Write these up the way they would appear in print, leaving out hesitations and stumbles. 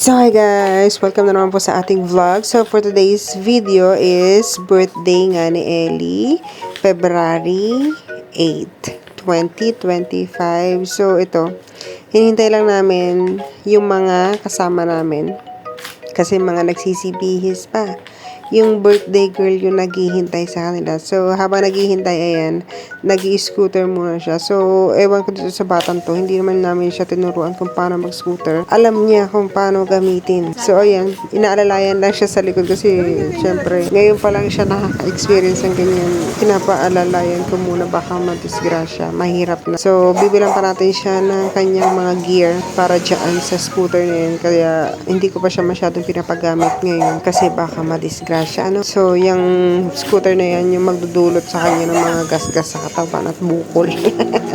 So hi guys! Welcome na naman po sa ating vlog. So for today's video is birthday nga ni Ellie, February 8, 2025. So ito, hinihintay lang namin yung mga kasama namin kasi mga nagsisibihis pa. Yung birthday girl yung naghihintay sa kanila. So, habang naghihintay, ayan, nag-i-scooter muna siya. So, ewan ko dito sa batang to, hindi naman namin siya tinuruan kung paano mag-scooter. Alam niya kung paano gamitin. So, ayan, inaalalayan lang siya sa likod kasi, syempre, ngayon pa lang siya nakaka-experience ng ganyan. Pinapaalalayan ko muna baka madisgrasya. Mahirap na. So, bibilang pa natin siya ng kanyang mga gear para dyan sa scooter na yun. Kaya, hindi ko pa siya masyadong pinapagamit ngayon kasi baka madisgrasya. So, yung scooter na yan, yung magdudulot sa kanya ng mga gasgas sa katawan at bukol.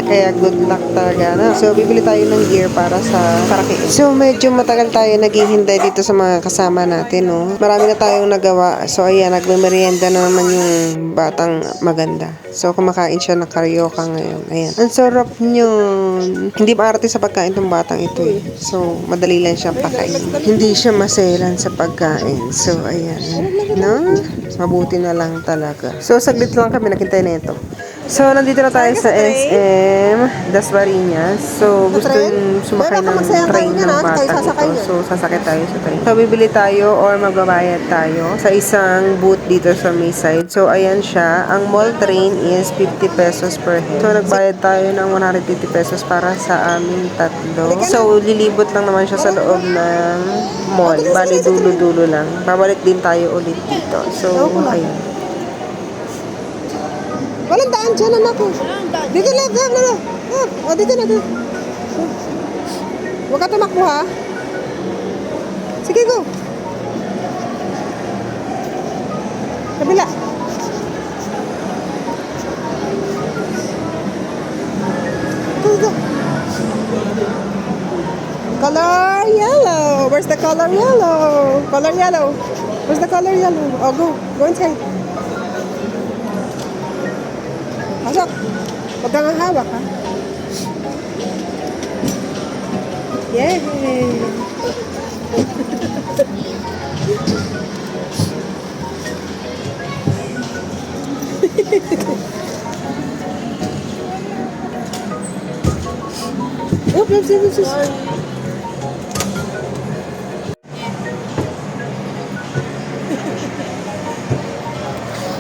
Kaya good luck talaga. No? So, bibili tayo ng gear para sa parakeet. So, medyo matagal tayo naghihintay dito sa mga kasama natin. No? Marami na tayong nagawa. So, ayan, nagmemerienda na naman yung batang maganda. So, kumakain siya ng karyoka ngayon. Ayan. Ang sarap nyon. Hindi maarte sa pagkain tong batang ito eh. So, madali lang siyang pakain. Hindi siya maselan sa pagkain. So, ayan. No? Mabuti na lang talaga. So, saglit lang kami nakintay na ito. So, nandito na tayo sa SM Dasmariñas. So, gusto yung sumakay ng train ng bata ito. So, sasakit tayo sa train. So, bibili tayo or magbabayad tayo sa isang booth dito sa may side. So, ayan siya. Ang mall train is 50 pesos per head. So, nagbayad tayo ng 150 pesos para sa aming tatlo. So, lilibot lang naman siya sa loob ng mall. Bali, dulo-dulo lang. Babalik din tayo ulit dito. So, ayan. Walang daan dyan, anak ko. Dito na. O, dito na. Huwag ka tumakbo, ha? Sige, go. Kabila. Go. Color yellow. Where's the color yellow? Color yellow. Where's the color yellow? Oh, go. Go inside. Pasok. Huwag kang hawak, ha? Yay! Oops.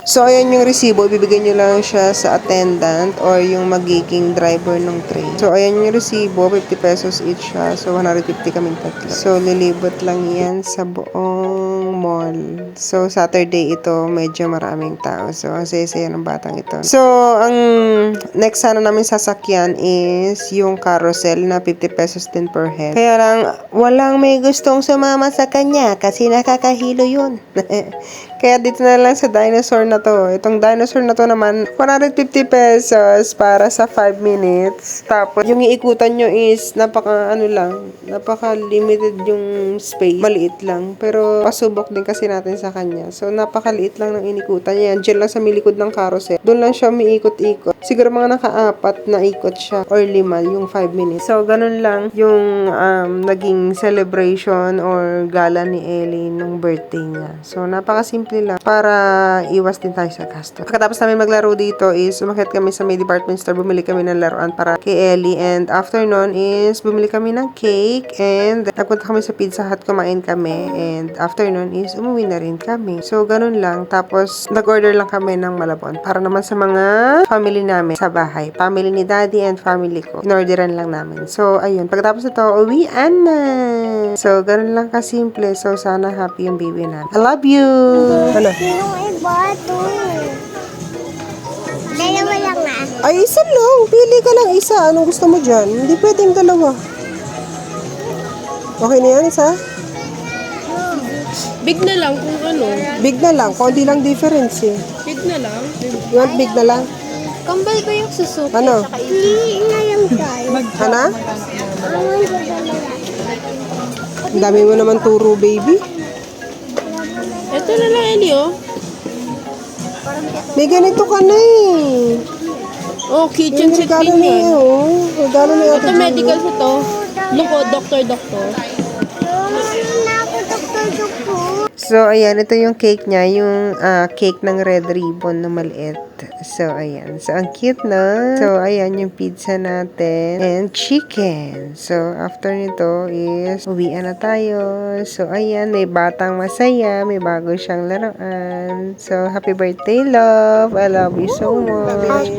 So, ayan yung resibo. Ibibigay nyo lang siya sa attendant or yung magiging driver ng train. So, ayan yung resibo. 50 pesos each siya. So, 150 kaming tatlo. So, lilibot lang yan sa buong mall. So, Saturday ito, medyo maraming tao. So, ang saya-saya ng batang ito. So, ang next sana namin sasakyan is yung carousel na 50 pesos din per head. Kaya lang, walang may gustong sumama sa kanya kasi nakakahilo yun. Kaya dito na lang sa dinosaur na to. Itong dinosaur na to naman, 150 pesos para sa 5 minutes. Tapos, yung iikutan nyo is napaka limited yung space. Maliit lang. Pero, pasubok din kasi natin sa kanya. So, napakaliit lang ng inikutan niya. Diyan lang sa milikod ng carousel. Doon lang siya umiikot-ikot. Siguro mga naka-4 na ikot siya or 5 yung 5 minutes. So, ganun lang yung naging celebration or gala ni Ellie nung birthday niya. So, napakasimple lang para iwas din tayo sa gasto. Pagkatapos namin maglaro dito is umakyat kami sa may department store, bumili kami ng laruan para kay Ellie, and after nun is bumili kami ng cake and nagpunta kami sa Pizza Hut, kumain kami, and after nun is umuwi na rin kami. So, ganun lang. Tapos, nag-order lang kami ng malabon para naman sa mga family namin sa bahay. Family ni Daddy and family ko. In-orderan lang namin. So, ayun. Pagkatapos ito, uwian na. So, ganun lang kasimple. So, sana happy yung baby namin. I love you! Ano? Yung iba to. Dalawa lang na. Ay, isa lang. Pili ka lang isa. Anong gusto mo dyan? Hindi pwedeng dalawa. Okay na yan, isa? Big na lang kung ano. Big na lang. Konti lang difference eh. Big na lang. You want big na lang? Kambal ko yung susuki. Ano? Hindi na lang tayo. Ano? Awan ko dalawa. Ang dami mo naman turo, baby. Ito na lang, Ellie, oh. May ganito ka na eh. Oh, kitchen Yung set regalo din na yan. yun, oh. Regalo na yun. Ito medical sa to. Loko, doktor. Yung So, ayan, ito yung cake niya, yung cake ng red ribbon na maliit. So, ayan. So, ang cute na. So, ayan yung pizza natin and chicken. So, after nito is uwian na tayo. So, ayan, may batang masaya, may bago siyang laruan. So, happy birthday, love. I love you so much.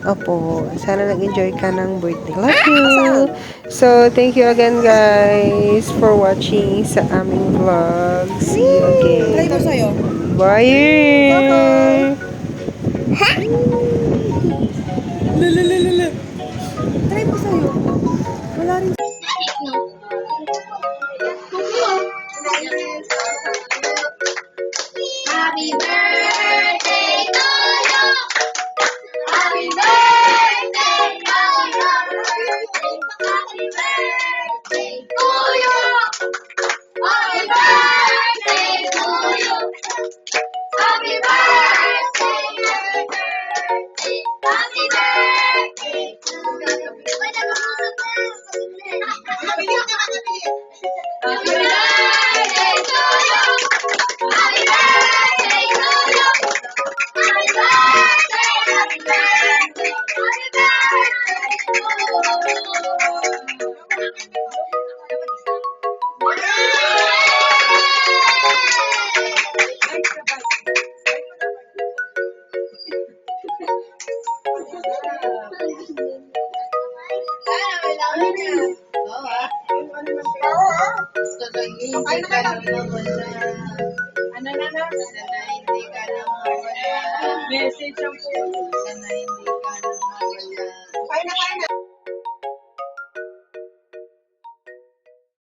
Opo, sana nag-enjoy ka ng birthday. Love you. So, thank you again, guys, for watching sa aming vlog. See you again. Bye! Happy birthday to you. Happy birthday to you. Happy birthday to you. Happy birthday to you. Happy birthday, happy birthday, happy birthday to you. Happy birthday to you. Happy birthday to you. Happy birthday, happy birthday, Message ang